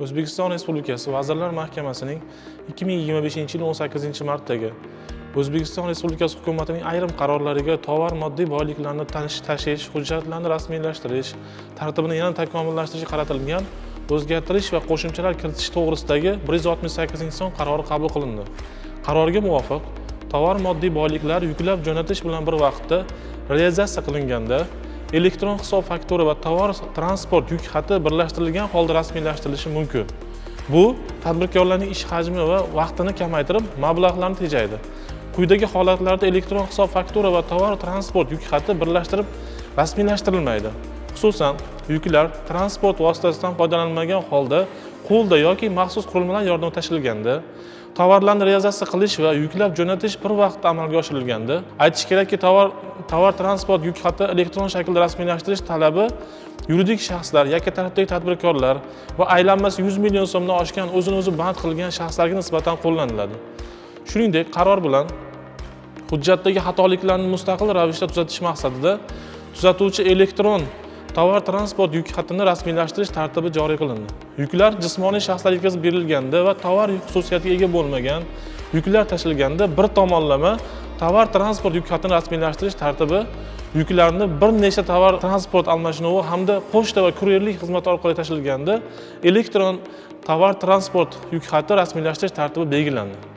O'zbekiston Respublikasi Vazirlar Mahkamasining 2025-yil 18-martdagi O'zbekiston Respublikasi hukumatining ayrim qarorlariga tovar moddiy boyliklarni tashish, hujjatlarni rasmiylashtirish tartibini yana takomillashtirishga qaratilgan o'zgartirish va qo'shimchalar kiritish to'g'risidagi 168-son qarori qabul qilindi. Qarorga muvofiq, tovar moddiy boyliklar yuklab jo'natish bilan bir vaqtda realizatsiya qilinganda elektron hisob faktura va tovar transport yuk xati birlashtirilgan holda rasmiylashtirilishi mumkin. Bu tadbirkorlarning ish hajmi va vaqtini kamaytirib, mablag'larni tejaydi. Quyidagi holatlarda elektron hisob faktura va tovar transport yuk xati birlashtirib rasmiylashtirilmaydi. Xususan, yuklar transport vositasidan foydalanilmagan holda qo'lda yoki maxsus qurilmalar yordamida tashilganda, tovarlarni realizatsiya qilish va yuklab jo'natish bir vaqtda amalga oshirilganda, aytish kerakki, tovar transport yuk xati elektron shaklda rasmiylashtirish talabi yuridik shaxslar, yakka tarafdagi tadbirkorlar va aylanmasi 100 million so'mdan oshgan o'zini o'zi band qilgan shaxslarga nisbatan qo'llaniladi. Shuningdek, qaror bilan hujjatdagi xatoliklarni mustaqil ravishda tuzatish maqsadida tuzatuvchi elektron tovar transport yuk xatini rasmiylashtirish tartibi joriy qilindi. Yuklar jismoniy shaxslarga yetkazib berilganda va tovar yuk xususiyatiga ega bo'lmagan yuklar tashilganda bir tomonlama tovar transport yuk xatini rasmiylashtirish tartibi yuklarni bir nechta tovar transport almashinuvi hamda pochta va kuryerlik xizmati orqali tashilganda elektron tovar transport yuk xati rasmiylashtirish tartibi belgilandi.